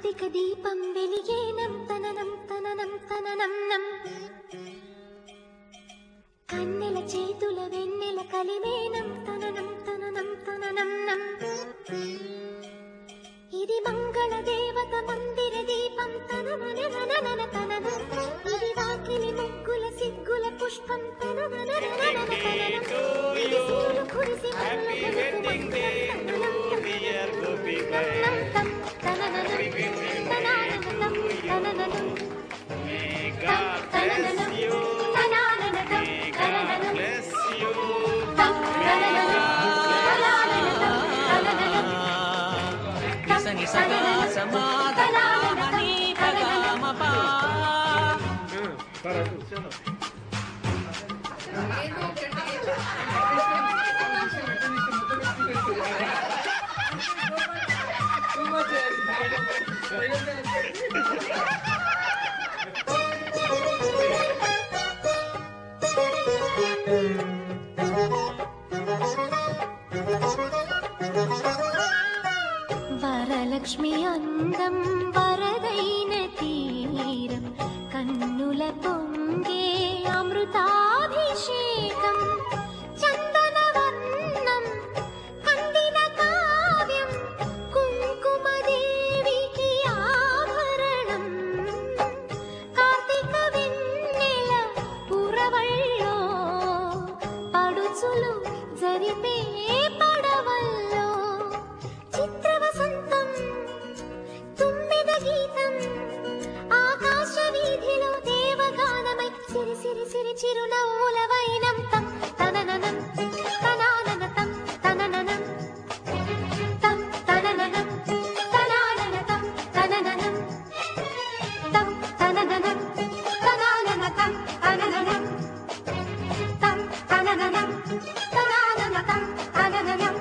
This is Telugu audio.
కార్తీక దీపం వెలిగేనం తననం తననం తననం నం కన్నెల చేతుల వెన్నెల కలివేనం తననం తననం తననం నం ఇది మంగళ దేవత మందిర దీపం తనననననన తననం ఇది వాకిలి ముగ్గుల సిగ్గుల పుష్పం తనననననన తననం ఇది పూలు కురిసి వరలక్ష్మి అందం వరదైన తీరం కన్నుల పొంగే అమృతాభిషేకం చందనవర్ణం కందిన కావ్యం కుంకుమదేవికి ఆభరణం కార్తీక వెన్నెల పురవళ్ళో పడుచులు జరిపే పడవల్లో చిత్ర వసంతం తుమ్మిద గీతం ఆకాశ వీధిలో దేవగానమై సిరి సిరి సిరి చిరునవ్వుల వైనం తం తనననం తనాననతం తనననం తం తనననం తనాననతం తనననం తం తనననం తనాననతం తనననం తం తనననం తనాననతం తనననం